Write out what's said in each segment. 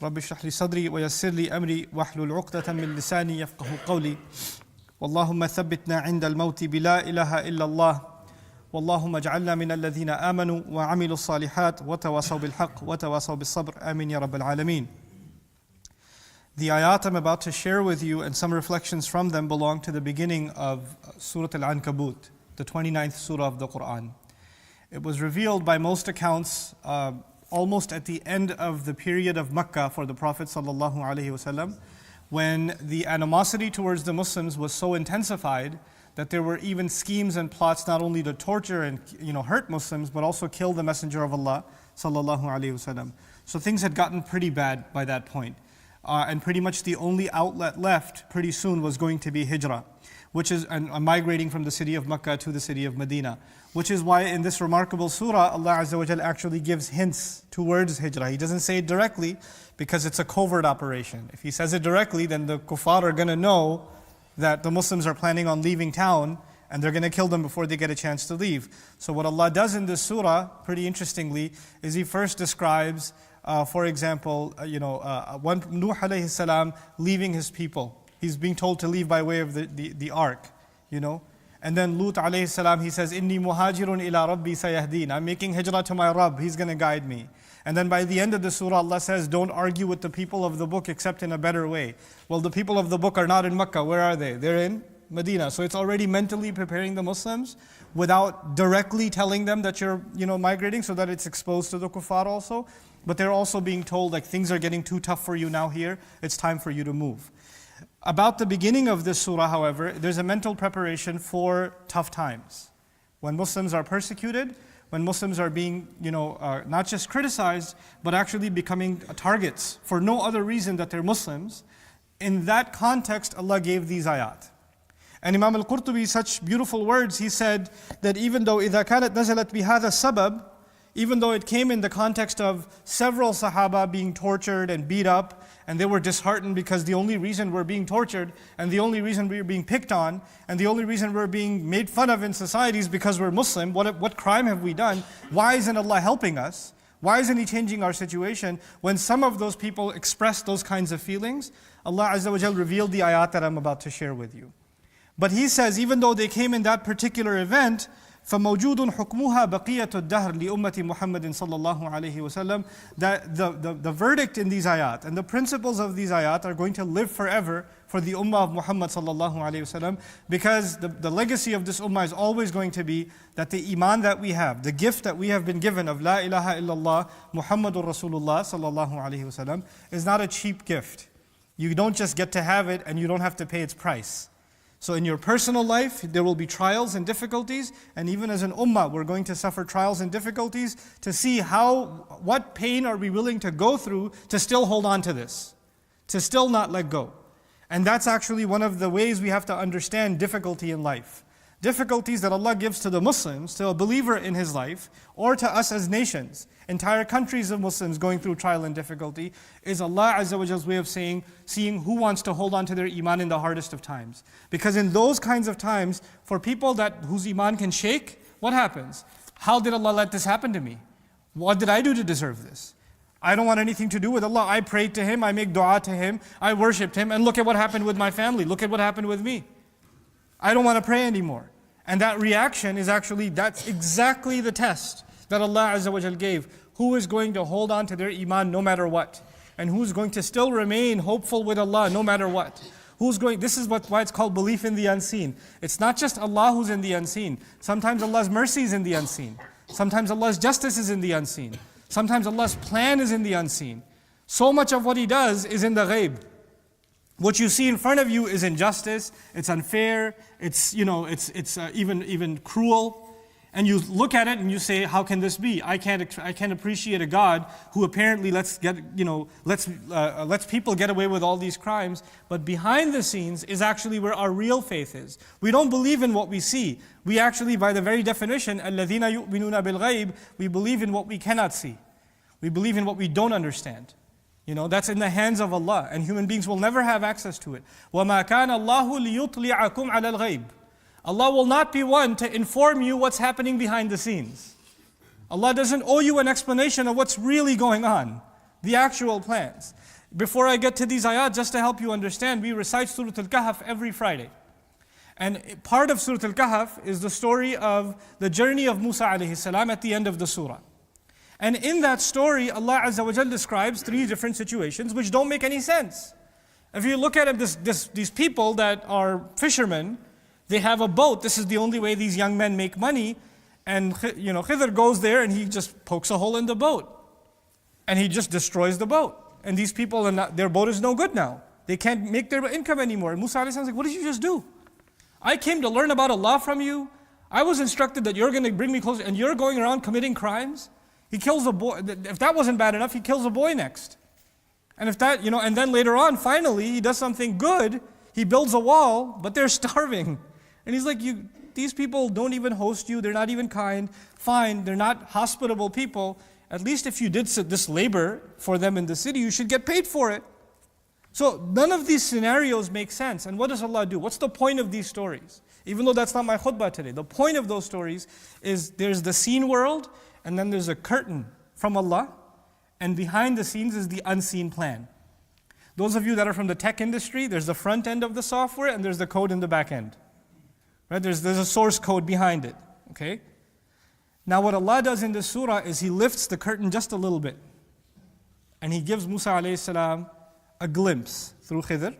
رب اشرح لي صدري ويسر لي أمري واحلل عقدة من لساني يفقه قولي واللهم ثبتنا عند الموت بلا إله إلا الله واللهم اجعلنا من الذين آمنوا وعملوا الصالحات وتواصوا بالحق وتواصوا بالصبر آمين يا رب العالمين. The ayat I'm about to share with you and some reflections from them belong to the beginning of Surah Al-Ankabut, the 29th surah of the Quran. It was revealed by most accounts almost at the end of the period of Makkah for the Prophet ﷺ, when the animosity towards the Muslims was so intensified that there were even schemes and plots not only to torture and hurt Muslims, but also kill the Messenger of Allah ﷺ. So things had gotten pretty bad by that point. And pretty much the only outlet left pretty soon was going to be hijrah, which is migrating from the city of Makkah to the city of Medina. Which is why in this remarkable surah, Allah Azza wa Jal actually gives hints towards hijrah. He doesn't say it directly because it's a covert operation. If He says it directly, then the kuffar are going to know that the Muslims are planning on leaving town and they're going to kill them before they get a chance to leave. So what Allah does in this surah, pretty interestingly, is He first describes, for example, Nuh alayhi salam leaving his people. He's being told to leave by way of the ark, And then Lut alayhi salam, he says, Inni muhajirun ila rabbi sayahdeen. I'm making hijrah to my Rabb, He's going to guide me. And then by the end of the surah, Allah says, don't argue with the people of the book except in a better way. Well, the people of the book are not in Makkah. Where are they? They're in Medina. So it's already mentally preparing the Muslims without directly telling them that you're migrating, so that it's exposed to the kuffar also. But they're also being told, like, things are getting too tough for you now here. It's time for you to move. About the beginning of this surah, however, there's a mental preparation for tough times. When Muslims are persecuted, when Muslims are being, not just criticized, but actually becoming targets for no other reason that they're Muslims, in that context, Allah gave these ayat. And Imam al-Qurtubi, such beautiful words, he said that even though إِذَا كَانَتْ نَزَلَتْ بِهَذَا السَّبَبِ, even though it came in the context of several Sahaba being tortured and beat up, and they were disheartened because the only reason we're being tortured, and the only reason we're being picked on, and the only reason we're being made fun of in society is because we're Muslim. What crime have we done? Why isn't Allah helping us? Why isn't He changing our situation? When some of those people expressed those kinds of feelings, Allah Azza wa Jal revealed the ayat that I'm about to share with you. But He says, even though they came in that particular event, فَمَوْجُودٌ حُكْمُهَا بَقِيَّةُ الدَّهْرِ لِأُمَّةِ مُحَمَّدٍ صلى الله عليه وسلم, that the verdict in these ayat and the principles of these ayat are going to live forever for the ummah of Muhammad sallallahu alaihi wasallam, because the legacy of this ummah is always going to be that the iman that we have, the gift that we have been given of La ilaha illallah Muhammadur Rasulullah sallallahu alaihi wasallam, is not a cheap gift. You don't just get to have it and you don't have to pay its price. So in your personal life, there will be trials and difficulties, and even as an ummah, we're going to suffer trials and difficulties to see what pain are we willing to go through to still hold on to this, to still not let go. And that's actually one of the ways we have to understand difficulty in life. Difficulties that Allah gives to the Muslims, to a believer in his life, or to us as nations, entire countries of Muslims going through trial and difficulty, is Allah Azza wa Jal's way of seeing who wants to hold on to their iman in the hardest of times. Because in those kinds of times, for people whose iman can shake, what happens? How did Allah let this happen to me? What did I do to deserve this? I don't want anything to do with Allah. I prayed to Him, I make dua to Him, I worshipped Him, and look at what happened with my family, look at what happened with me. I don't want to pray anymore. And that reaction is that's exactly the test that Allah Azza wa Jal gave. Who is going to hold on to their iman no matter what? And who's going to still remain hopeful with Allah no matter what? This is why it's called belief in the unseen. It's not just Allah who's in the unseen. Sometimes Allah's mercy is in the unseen. Sometimes Allah's justice is in the unseen. Sometimes Allah's plan is in the unseen. So much of what He does is in the ghaib. What you see in front of you is injustice, it's unfair, it's even cruel. And you look at it and you say, how can this be? I can't appreciate a God who apparently lets people get away with all these crimes. But behind the scenes is actually where our real faith is. We don't believe in what we see. We actually, by the very definition, الَّذِينَ يُؤْمِنُونَ بِالْغَيْبِ, we believe in what we cannot see. We believe in what we don't understand. That's in the hands of Allah, and human beings will never have access to it. وَمَا كَانَ اللَّهُ لِيُطْلِعَكُمْ عَلَى الْغَيْبِ. Allah will not be one to inform you what's happening behind the scenes. Allah doesn't owe you an explanation of what's really going on, the actual plans. before I get to these ayat, just to help you understand, we recite Surah Al-Kahf every Friday. And part of Surah Al-Kahf is the story of the journey of Musa alayhi salam at the end of the surah. And in that story, Allah Azza wa Jal describes 3 different situations which don't make any sense. If you look at it, these people that are fishermen, they have a boat. This is the only way these young men make money. And Khidr goes there and he just pokes a hole in the boat. And he just destroys the boat. And these people, their boat is no good now. They can't make their income anymore. And Musa alayhi salam is like, what did you just do? I came to learn about Allah from you. I was instructed that you're going to bring me closer, and you're going around committing crimes. He kills a boy. If that wasn't bad enough, he kills a boy next. And if that, and then later on, finally, he does something good. He builds a wall, but they're starving. And he's like, these people don't even host you. They're not even kind. Fine, they're not hospitable people. At least if you did this labor for them in the city, you should get paid for it. So none of these scenarios make sense. And what does Allah do? What's the point of these stories? Even though that's not my khutbah today. The point of those stories is there's the seen world, and then there's a curtain from Allah, and behind the scenes is the unseen plan. Those of you that are from the tech industry, there's the front end of the software and there's the code in the back end. Right? There's a source code behind it. Okay? Now what Allah does in this surah is He lifts the curtain just a little bit. And He gives Musa alayhi salam a glimpse through Khidr,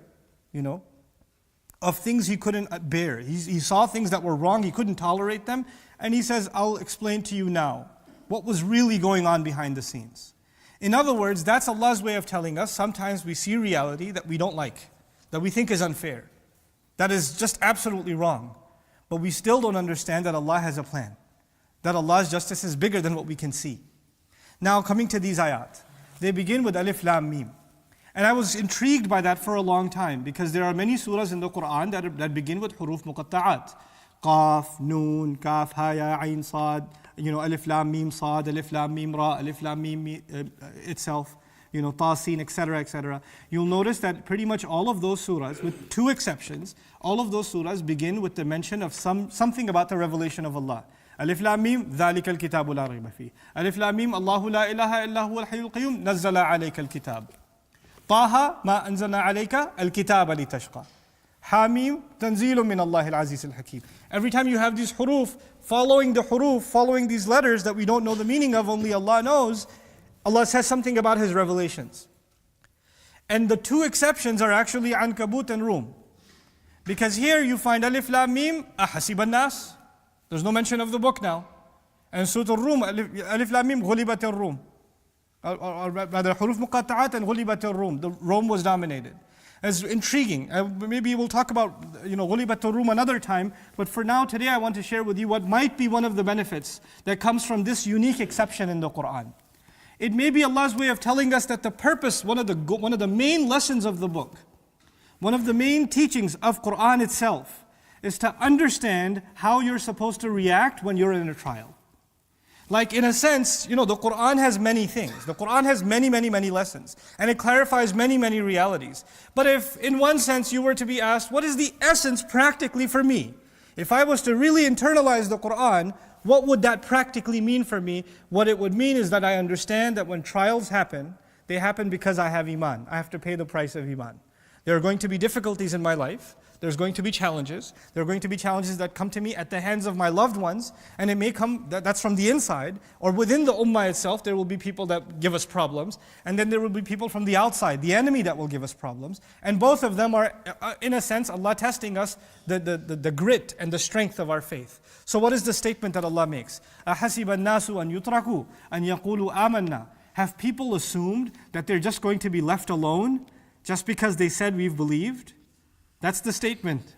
of things he couldn't bear. He saw things that were wrong, he couldn't tolerate them. And he says, I'll explain to you now what was really going on behind the scenes. In other words, that's Allah's way of telling us sometimes we see reality that we don't like, that we think is unfair, that is just absolutely wrong. But we still don't understand that Allah has a plan, that Allah's justice is bigger than what we can see. Now coming to these ayat, they begin with Alif Lam Mim. And I was intrigued by that for a long time because there are many surahs in the Quran that begin with huruf muqatta'at. Qaf, Noon, Kaf, Ha, Ya, Ain, Sad, Alif Lam Mim, Sad, Alif Lam Mim, Ra, Alif Lam Mim itself, Ta, Sin, etc., etc. You'll notice that pretty much all of those surahs, with 2 exceptions, all of those surahs begin with the mention of something about the revelation of Allah. Alif Lam Mim, ذَلِكَ الْكِتَابُ لَا رَيْبَ فِيهِ. Alif Lam Mim, Allahu la ilaha illa huwa al-hayyul qayyum, nazzala alayka al-kitab. طه ما أنزلنا عليك الكتاب لتشقى. حاميم تنزيل من الله العزيز الحكيم. Every time you have these huruf, following these letters that we don't know the meaning of, only Allah knows, Allah says something about His revelations. And the 2 exceptions are actually Ankabut and Rum. Because here you find Alif Lam Mim, أحسب الناس. There's no mention of the book now. And Surah Al-Rum, Alif Lam Mim, غلبت الروم. Or rather, huruf muqatta'at and ghulibat al-Rum. The Rome was dominated. It's intriguing. Maybe we'll talk about ghulibat al-Rum another time. But for now, today I want to share with you what might be one of the benefits that comes from this unique exception in the Quran. It may be Allah's way of telling us that the purpose, one of the main lessons of the book, one of the main teachings of Quran itself, is to understand how you're supposed to react when you're in a trial. Like in a sense, the Quran has many things. The Quran has many, many, many lessons. And it clarifies many, many realities. But if in one sense you were to be asked, what is the essence practically for me? If I was to really internalize the Quran, what would that practically mean for me? What it would mean is that I understand that when trials happen, they happen because I have Iman. I have to pay the price of Iman. There are going to be difficulties in my life. There's going to be challenges. There are going to be challenges that come to me at the hands of my loved ones. And it may come, that's from the inside. Or within the ummah itself, there will be people that give us problems. And then there will be people from the outside, the enemy that will give us problems. And both of them are, in a sense, Allah testing us, the grit and the strength of our faith. So what is the statement that Allah makes? أَحَسِبَ النَّاسُ أَن يُتْرَكُوا أَن يَقُولُوا آمَنَّا. Have people assumed that they're just going to be left alone just because they said we've believed? That's the statement.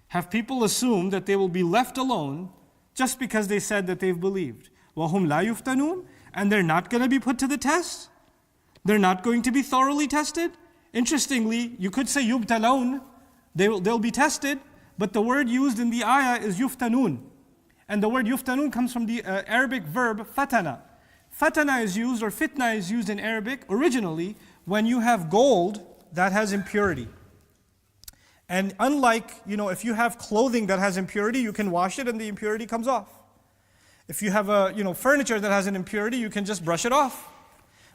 Have people assumed that they will be left alone just because they said that they've believed? وَهُمْ لَا يُفْتَنُونَ. And they're not going to be put to the test? They're not going to be thoroughly tested? Interestingly, you could say يُبْتَلَوْن. They'll be tested, but the word used in the ayah is يُفْتَنُون. And the word يُفْتَنُون comes from the Arabic verb fatana. Fatana is used, or fitna is used in Arabic originally when you have gold that has impurity. And unlike, if you have clothing that has impurity, you can wash it and the impurity comes off. If you have furniture that has an impurity, you can just brush it off.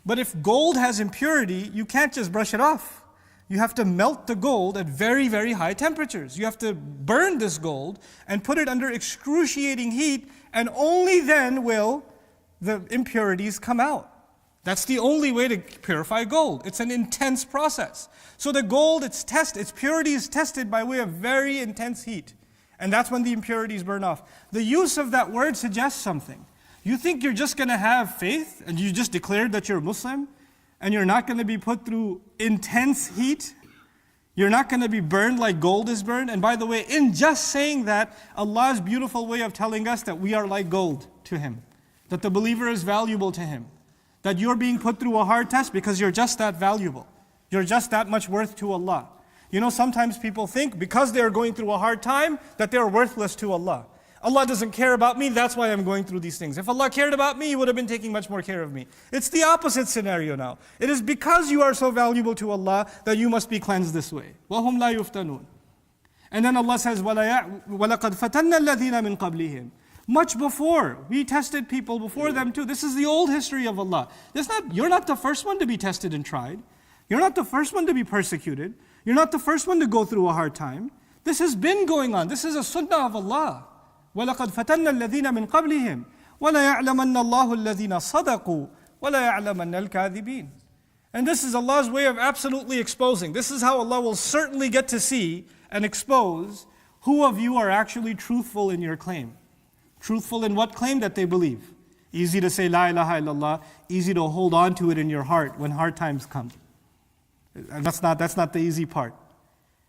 But if gold has impurity, you can't just brush it off. You have to melt the gold at very, very high temperatures. You have to burn this gold and put it under excruciating heat, and only then will the impurities come out. That's the only way to purify gold. It's an intense process. So the gold, its purity is tested by way of very intense heat. And that's when the impurities burn off. The use of that word suggests something. You think you're just going to have faith and you just declared that you're a Muslim and you're not going to be put through intense heat? You're not going to be burned like gold is burned? And by the way, in just saying that, Allah's beautiful way of telling us that we are like gold to Him. That the believer is valuable to Him. That you're being put through a hard test because you're just that valuable. You're just that much worth to Allah. You know, sometimes people think because they're going through a hard time that they're worthless to Allah. Allah doesn't care about me, that's why I'm going through these things. If Allah cared about me, He would have been taking much more care of me. It's the opposite scenario now. It is because you are so valuable to Allah that you must be cleansed this way. وَهُمْ لَا يُفْتَنُونَ. And then Allah says, وَلَقَدْ فَتَنَّ الَّذِينَ مِنْ قَبْلِهِمْ. Much before, we tested people before them too. This is the old history of Allah. You're not the first one to be tested and tried. You're not the first one to be persecuted. You're not the first one to go through a hard time. This has been going on. This is a sunnah of Allah. وَلَقَدْ فَتَنَّ الَّذِينَ مِنْ قَبْلِهِمْ وَلَيَعْلَمَنَّ اللَّهُ الَّذِينَ صَدَقُوا وَلَيَعْلَمَنَّ الْكَاذِبِينَ. And this is Allah's way of absolutely exposing. This is how Allah will certainly get to see and expose who of you are actually truthful in your claim. Truthful in what claim? That they believe. Easy to say La ilaha illallah, easy to hold on to it in your heart when hard times come. And that's not the easy part.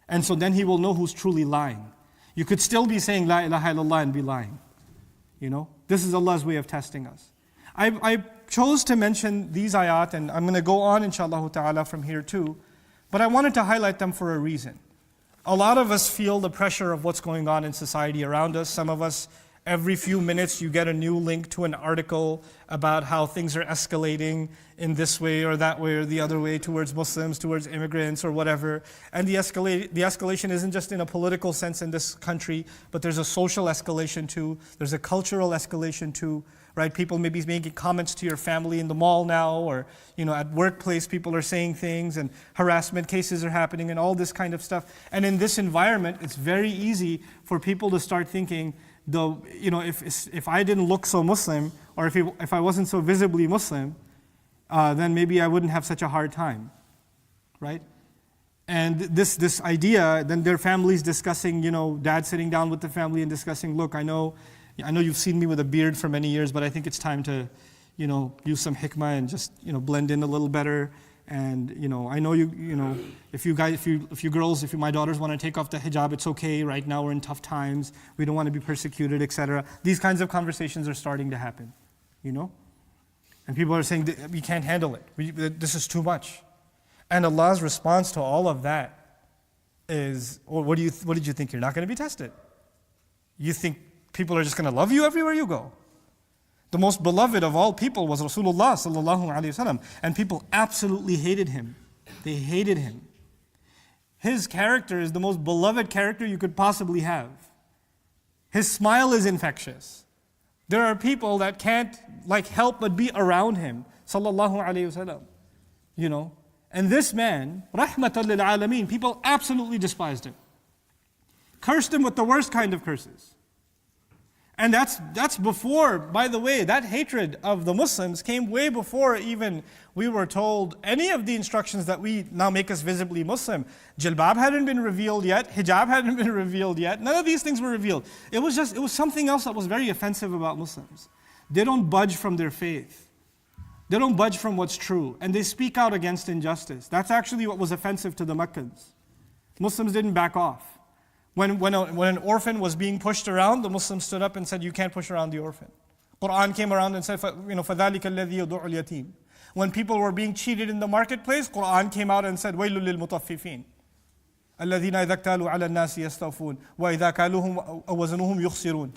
And so then He will know who's truly lying. You could still be saying La ilaha illallah and be lying. You know, this is Allah's way of testing us. I chose to mention these ayat, and I'm going to go on inshallah ta'ala from here too, but I wanted to highlight them for a reason. A lot of us feel the pressure of what's going on in society around us. Some of us, every few minutes you get a new link to an article about how things are escalating in this way or that way or the other way towards Muslims, towards immigrants or whatever. And the escalation isn't just in a political sense in this country, but there's a social escalation too. There's a cultural escalation too, right? People may be making comments to your family in the mall now, or at workplace people are saying things, and harassment cases are happening and all this kind of stuff. And in this environment, it's very easy for people to start thinking, if I didn't look so Muslim, or if I wasn't so visibly Muslim, then maybe I wouldn't have such a hard time, right? And this idea, then their families discussing, dad sitting down with the family and discussing, look, I know you've seen me with a beard for many years, but I think it's time to, use some hikmah and just, blend in a little better. And I know if my daughters want to take off the hijab, it's okay. Right now we're in tough times. We don't want to be persecuted, etc. These kinds of conversations are starting to happen, And people are saying, we can't handle it. This is too much. And Allah's response to all of that is, what did you think? You're not going to be tested. You think people are just going to love you everywhere you go? The most beloved of all people was Rasulullah sallallahu alaihi wasallam, and people absolutely hated him. They hated him. His character is the most beloved character you could possibly have. His smile is infectious. There are people that can't help but be around him, sallallahu alaihi wasallam. And this man, rahmatan lil alameen, people absolutely despised him, cursed him with the worst kind of curses. And that's before, by the way, that hatred of the Muslims came way before even we were told any of the instructions that we now make us visibly Muslim. Jilbab hadn't been revealed yet, hijab hadn't been revealed yet, none of these things were revealed. It was something else that was very offensive about Muslims. They don't budge from their faith. They don't budge from what's true, and they speak out against injustice. That's actually what was offensive to the Meccans. Muslims didn't back off. When an orphan was being pushed around, the Muslims stood up and said, you can't push around the orphan. Quran came around and said, فَذَلِكَ الَّذِي يَدُعُ الْيَتِيمِ. When people were being cheated in the marketplace, Quran came out and said, وَيْلُ لِلْمُطَفِّفِينَ الَّذِينَ إِذَا اكْتَالُوا عَلَى النَّاسِ يَسْتَوْفُونَ وَإِذَا كَالُوهُمْ أَوْ وَزَنُوهُمْ يُخْسِرُونَ.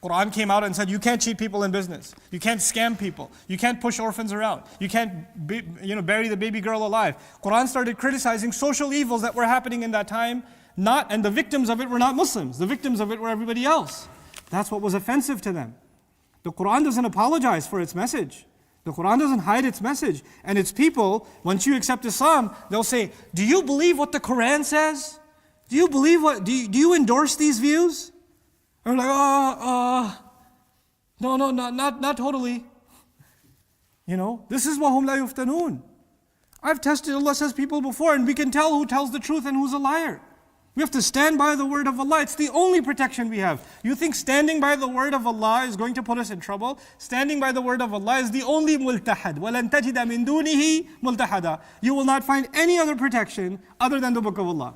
Quran came out and said, you can't cheat people in business. You can't scam people. You can't push orphans around. You can't bury the baby girl alive. Quran started criticizing social evils that were happening in that time. And the victims of it were not Muslims. The victims of it were everybody else. That's what was offensive to them. The Quran doesn't apologize for its message. The Quran doesn't hide its message. And its people, once you accept Islam, they'll say, do you believe what the Quran says? Do you believe do you endorse these views? And we're like, no, not totally. This is وَهُمْ لَا يُفْتَنُونَ. I've tested Allah says people before, and we can tell who tells the truth and who's a liar. We have to stand by the word of Allah. It's the only protection we have. You think standing by the word of Allah is going to put us in trouble? Standing by the word of Allah is the only multahad. وَلَن تَجِدَ مِن دُونِهِ مُلْتَحَدًا. You will not find any other protection other than the book of Allah.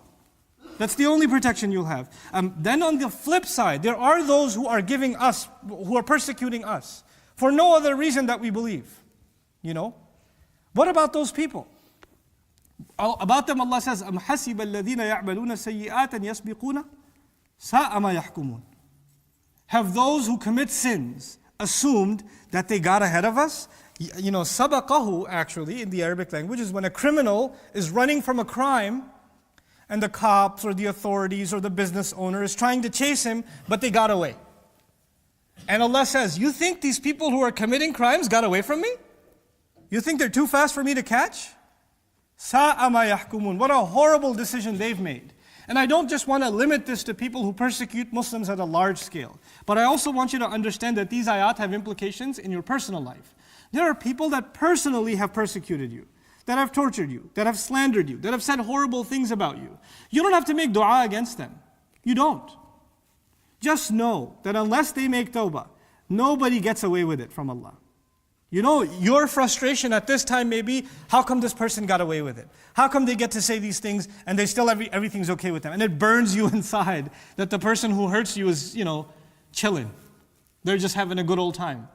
That's the only protection you'll have. Then on the flip side, there are those who are who are persecuting us for no other reason that we believe. What about those people? About them Allah says, أَمْ حَسِبَ الَّذِينَ يَعْمَلُونَ سَيِّئَاتًا يَسْبِقُونَ سَاءَ مَا يَحْكُمُونَ. Have those who commit sins assumed that they got ahead of us? Sabaqahu actually in the Arabic language is when a criminal is running from a crime and the cops or the authorities or the business owner is trying to chase him, but they got away. And Allah says, you think these people who are committing crimes got away from me? You think they're too fast for me to catch? Sa'a ma yahkumun. What a horrible decision they've made. And I don't just want to limit this to people who persecute Muslims at a large scale. But I also want you to understand that these ayat have implications in your personal life. There are people that personally have persecuted you, that have tortured you, that have slandered you, that have said horrible things about you. You don't have to make dua against them. You don't. Just know that unless they make tawbah, nobody gets away with it from Allah. Your frustration at this time may be, how come this person got away with it? How come they get to say these things and they still everything's okay with them? And it burns you inside that the person who hurts you is, chilling. They're just having a good old time.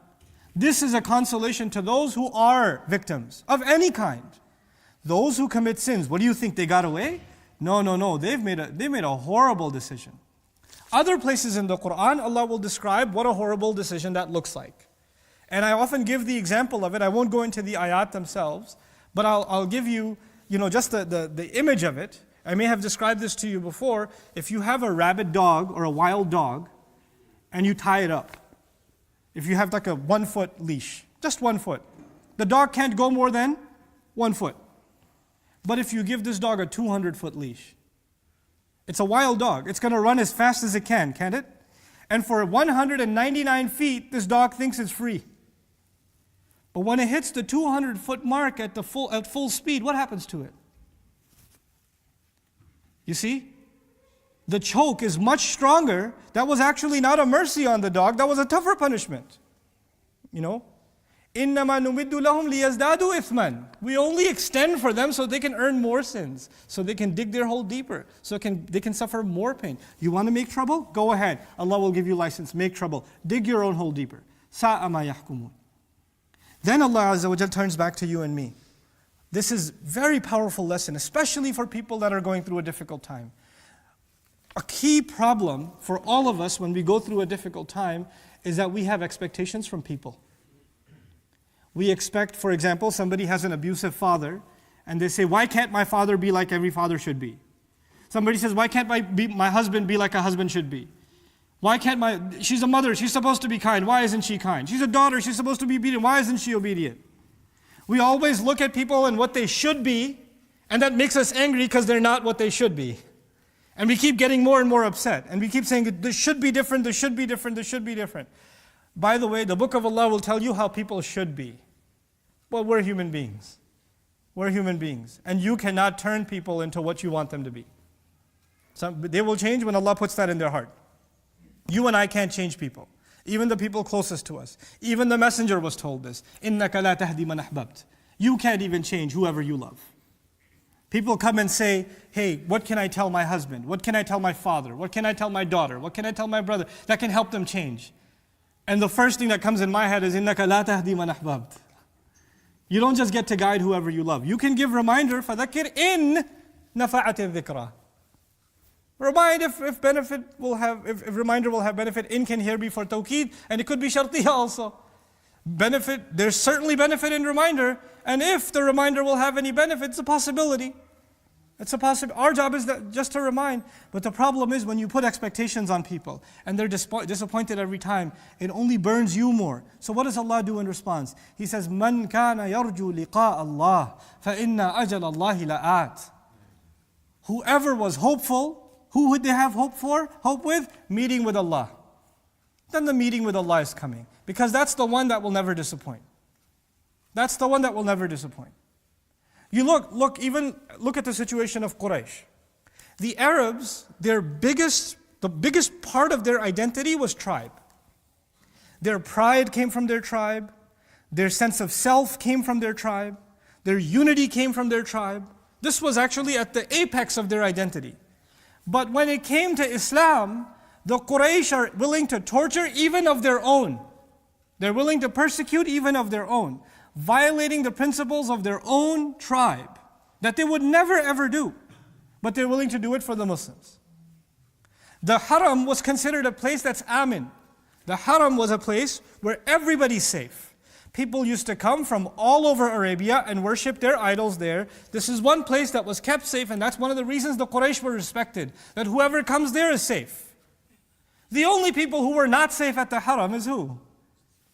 This is a consolation to those who are victims of any kind. Those who commit sins, what do you think, they got away? No. They've made a horrible decision. Other places in the Quran, Allah will describe what a horrible decision that looks like. And I often give the example of it. I won't go into the ayat themselves, but I'll give you, just the image of it. I may have described this to you before. If you have a rabid dog or a wild dog, and you tie it up, if you have like a 1 foot leash, just 1 foot, the dog can't go more than 1 foot. But if you give this dog a 200-foot leash, it's a wild dog. It's going to run as fast as it can, can't it? And for 199 feet, this dog thinks it's free. But when it hits the 200-foot mark at full speed, what happens to it? You see? The choke is much stronger. That was actually not a mercy on the dog. That was a tougher punishment. إِنَّمَا نُمِدُّ لَهُمْ لِيَزْدَادُوا إِثْمًا. We only extend for them so they can earn more sins, so they can dig their hole deeper, so they can suffer more pain. You want to make trouble? Go ahead. Allah will give you license. Make trouble. Dig your own hole deeper. سَاءَ مَا يَحْكُمُونَ. Then Allah Azza wa Jal turns back to you and me. This is a very powerful lesson, especially for people that are going through a difficult time. A key problem for all of us when we go through a difficult time is that we have expectations from people. We expect, for example, somebody has an abusive father, and they say, why can't my father be like every father should be? Somebody says, why can't my husband be like a husband should be? Why can't she's a mother, she's supposed to be kind, why isn't she kind? She's a daughter, she's supposed to be obedient, why isn't she obedient? We always look at people and what they should be, and that makes us angry because they're not what they should be. And we keep getting more and more upset, and we keep saying, this should be different, this should be different, this should be different. By the way, the book of Allah will tell you how people should be. Well, we're human beings. We're human beings. And you cannot turn people into what you want them to be. They will change when Allah puts that in their heart. You and I can't change people. Even the people closest to us. Even the messenger was told this. إِنَّكَ لَا تَهْدِي مَنْ أَحْبَبْتَ. You can't even change whoever you love. People come and say, hey, what can I tell my husband? What can I tell my father? What can I tell my daughter? What can I tell my brother? That can help them change. And the first thing that comes in my head is, إِنَّكَ لَا تَهْدِي مَنْ أَحْبَبْتَ. You don't just get to guide whoever you love. You can give reminder, فَذَكِّرْ إِن نَفَعَتِ الذِّكْرَى. Remind if reminder will have benefit. In can here be for tawqeed, and it could be shartiyah also. Benefit, there's certainly benefit in reminder, and if the reminder will have any benefit, it's a possibility. It's a possibility. Our job is that just to remind. But the problem is when you put expectations on people and they're disappointed every time, it only burns you more. So what does Allah do in response? He says, "Man kana yarju liqa Allah, fa inna ajal Allahi la'at." Whoever was hopeful, who would they have hope with? Meeting with Allah. Then the meeting with Allah is coming. Because that's the one that will never disappoint. That's the one that will never disappoint. You look at the situation of Quraysh. The Arabs, the biggest part of their identity was tribe. Their pride came from their tribe. Their sense of self came from their tribe. Their unity came from their tribe. This was actually at the apex of their identity. But when it came to Islam, the Quraysh are willing to torture even of their own. They're willing to persecute even of their own, violating the principles of their own tribe that they would never ever do, but they're willing to do it for the Muslims. The Haram was considered a place that's amin. The Haram was a place where everybody's safe. People used to come from all over Arabia and worship their idols there. This is one place that was kept safe, and that's one of the reasons the Quraysh were respected, that whoever comes there is safe. The only people who were not safe at the Haram is who?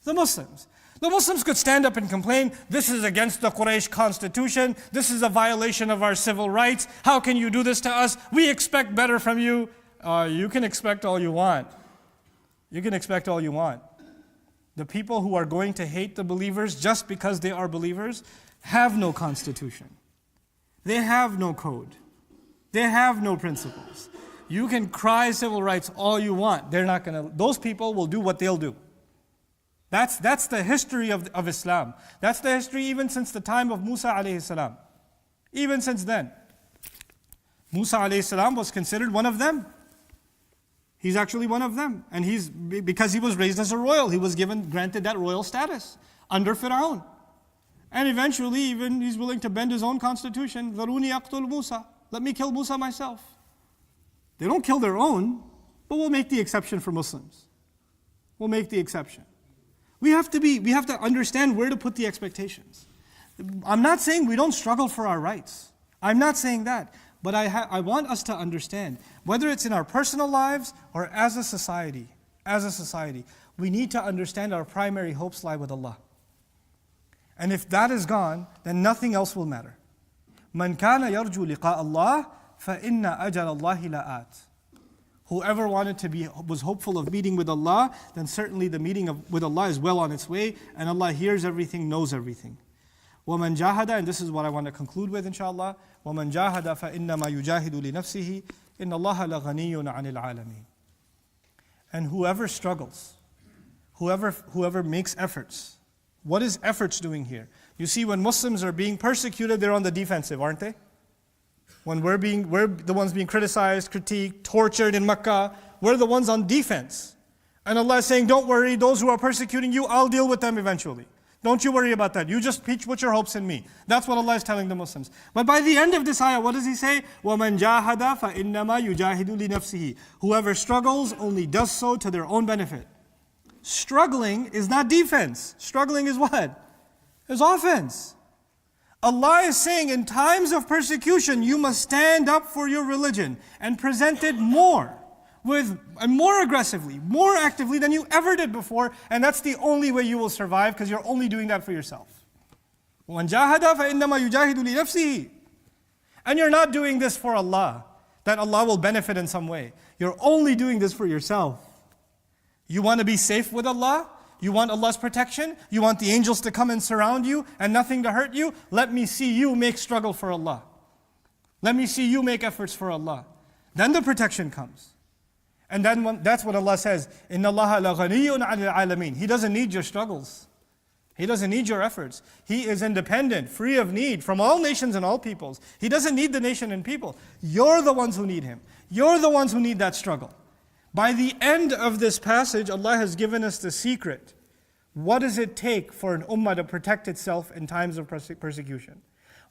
The Muslims. The Muslims could stand up and complain, this is against the Quraysh constitution, this is a violation of our civil rights, how can you do this to us? We expect better from you. You can expect all you want. You can expect all you want. The people who are going to hate the believers just because they are believers have no constitution. They have no code. They have no principles. You can cry civil rights all you want. Those people will do what they'll do. That's the history of Islam. That's the history even since the time of Musa alayhi salam. Even since then. Musa alayhi salam was considered one of them. He's actually one of them. And because he was raised as a royal, he was granted that royal status under Fir'aun. And eventually even he's willing to bend his own constitution. ذَرُونِي أَقْتُلْ Musa. Let me kill Musa myself. They don't kill their own, but we'll make the exception for Muslims. We'll make the exception. We have to understand where to put the expectations. I'm not saying we don't struggle for our rights. I'm not saying that. But I want us to understand, whether it's in our personal lives or as a society, we need to understand our primary hopes lie with Allah. And if that is gone, then nothing else will matter. مَنْ كَانَ يَرْجُو لِقَاءَ اللَّهِ فَإِنَّ أَجَلَ اللَّهِ لَآتٍ. Whoever was hopeful of meeting with Allah, then certainly the meeting with Allah is well on its way, and Allah hears everything, knows everything. وَمَنْ جَاهَدَ, and this is what I want to conclude with inshallah, وَمَنْ جَاهَدَ فَإِنَّمَا يُجَاهِدُ لِنَفْسِهِ إِنَّ اللَّهَ لَغَنِيٌّ عَنِ الْعَالَمِينَ. And whoever struggles, whoever makes efforts, what is efforts doing here? You see, when Muslims are being persecuted, they're on the defensive, aren't they? When we're the ones being criticized, critiqued, tortured in Makkah, we're the ones on defense. And Allah is saying, don't worry, those who are persecuting you, I'll deal with them eventually. Don't you worry about that. You just put your hopes in me. That's what Allah is telling the Muslims. But by the end of this ayah, what does He say? وَمَنْ جَاهَدَ فَإِنَّمَا يُجَاهِدُ لِنَفْسِهِ. Whoever struggles only does so to their own benefit. Struggling is not defense. Struggling is what? Is offense. Allah is saying in times of persecution, you must stand up for your religion and present it more aggressively, more actively than you ever did before, and that's the only way you will survive because you're only doing that for yourself. وَمَنْ جَاهَدَ فَإِنَّمَا يُجَاهِدُ لِنَفْسِهِ. And you're not doing this for Allah, that Allah will benefit in some way. You're only doing this for yourself. You want to be safe with Allah? You want Allah's protection? You want the angels to come and surround you and nothing to hurt you? Let me see you make struggle for Allah. Let me see you make efforts for Allah. Then the protection comes. And then that's what Allah says, إِنَّ اللَّهَ لَغَنِيٌّ عَنِ الْعَالَمِينَ. He doesn't need your struggles. He doesn't need your efforts. He is independent, free of need from all nations and all peoples. He doesn't need the nation and people. You're the ones who need Him. You're the ones who need that struggle. By the end of this passage, Allah has given us the secret. What does it take for an ummah to protect itself in times of persecution?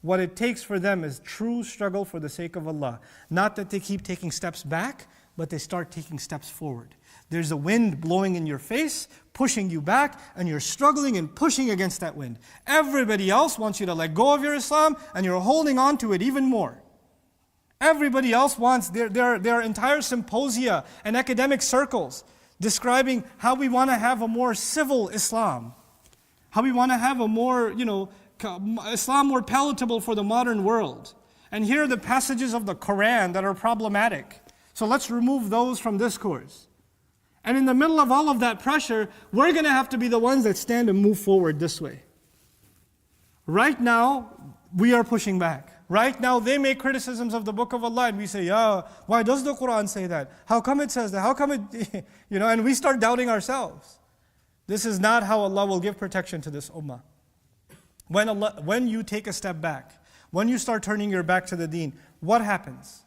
What it takes for them is true struggle for the sake of Allah. Not that they keep taking steps back, but they start taking steps forward. There's a wind blowing in your face, pushing you back, and you're struggling and pushing against that wind. Everybody else wants you to let go of your Islam, and you're holding on to it even more. Everybody else wants their entire symposia and academic circles describing how we want to have a more civil Islam, how we want to have a more, Islam more palatable for the modern world. And here are the passages of the Quran that are problematic. So let's remove those from discourse. And in the middle of all of that pressure, we're going to have to be the ones that stand and move forward this way. Right now, we are pushing back. Right now, they make criticisms of the Book of Allah and we say, yeah, why does the Quran say that? How come it says that? How come it, and we start doubting ourselves. This is not how Allah will give protection to this ummah. When you take a step back, when you start turning your back to the deen, what happens?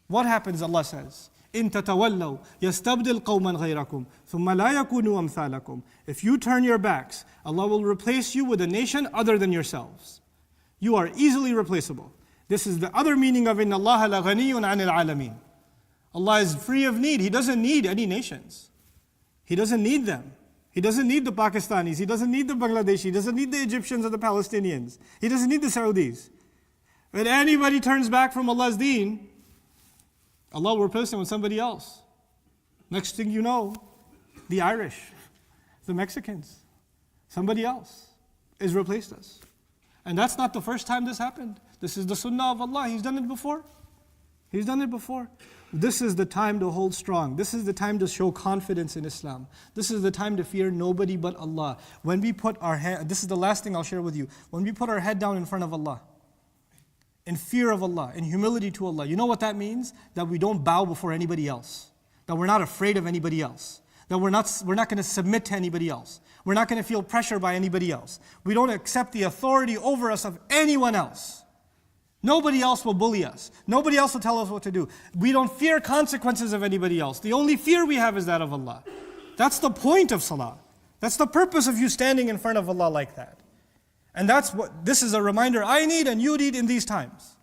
What happens, Allah says? إِن تَتَوَلَّوْا يَسْتَبْدِلْ قَوْمًا غَيْرَكُمْ ثُمَّ لَا يَكُونُوا أَمْثَالَكُمْ. If you turn your backs, Allah will replace you with a nation other than yourselves. You are easily replaceable. This is the other meaning of إِنَّ اللَّهَ لَغَنِيٌّ عَنِ الْعَالَمِينَ. Allah is free of need. He doesn't need any nations. He doesn't need them. He doesn't need the Pakistanis. He doesn't need the Bangladeshi. He doesn't need the Egyptians or the Palestinians. He doesn't need the Saudis. When anybody turns back from Allah's deen, Allah will replace them with somebody else. Next thing you know, the Irish, the Mexicans, somebody else has replaced us. And that's not the first time this happened. This is the sunnah of Allah. He's done it before. He's done it before. This is the time to hold strong. This is the time to show confidence in Islam. This is the time to fear nobody but Allah. When we put our head, this is the last thing I'll share with you. When we put our head down in front of Allah, in fear of Allah, in humility to Allah, you know what that means? That we don't bow before anybody else. That we're not afraid of anybody else. That we're not going to submit to anybody else. We're not going to feel pressure by anybody else. We don't accept the authority over us of anyone else. Nobody else will bully us. Nobody else will tell us what to do. We don't fear consequences of anybody else. The only fear we have is that of Allah. That's the point of salah. That's the purpose of you standing in front of Allah like that. And this is a reminder I need and you need in these times.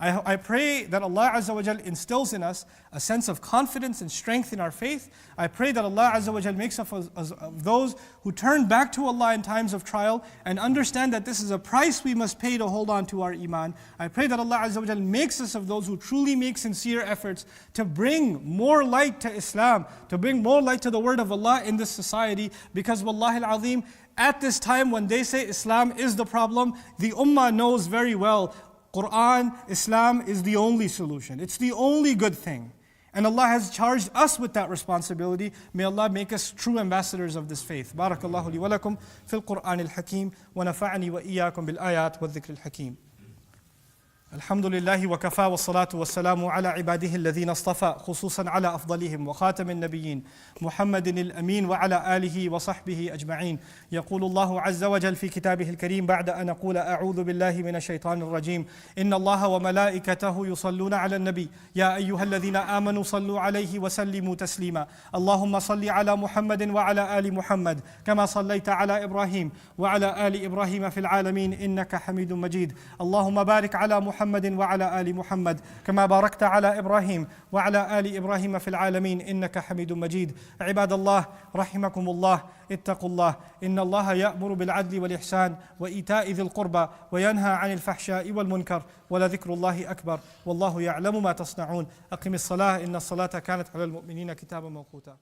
I pray that Allah Azza wa Jal instills in us a sense of confidence and strength in our faith. I pray that Allah Azza wa Jal makes us of those who turn back to Allah in times of trial and understand that this is a price we must pay to hold on to our iman. I pray that Allah Azza wa Jal makes us of those who truly make sincere efforts to bring more light to Islam, to bring more light to the word of Allah in this society. Because wallahi al-azim, at this time when they say Islam is the problem, the ummah knows very well Quran, Islam is the only solution. It's the only good thing. And Allah has charged us with that responsibility. May Allah make us true ambassadors of this faith. Barakallahu li wa lakum fil Qur'an al-Hakim wa nafa'ani wa iyyakum bil ayat wa dhikr al-Hakim. الحمد لله وكفى والصلاة والسلام على عباده الذين اصطفى خصوصا على أفضلهم وخاتم النبيين محمد الأمين وعلى آله وصحبه أجمعين. يقول الله عز وجل في كتابه الكريم بعد أن أقول أعوذ بالله من الشيطان الرجيم إن الله وملائكته يصلون على النبي يا أيها الذين آمنوا صلوا عليه وسلموا تسليما. اللهم صل على محمد وعلى آل محمد كما صليت على إبراهيم وعلى آل إبراهيم في العالمين إنك حميد مجيد. اللهم بارك على محمد وعلى آل محمد كما باركت على إبراهيم وعلى آل إبراهيم في العالمين إنك حميد مجيد. عباد الله رحمكم الله اتقوا الله إن الله يأمر بالعدل والإحسان وإيتاء ذي القربى وينهى عن الفحشاء والمنكر ولذكر الله أكبر والله يعلم ما تصنعون. أقم الصلاة إن الصلاة كانت على المؤمنين كتابا موقوتا.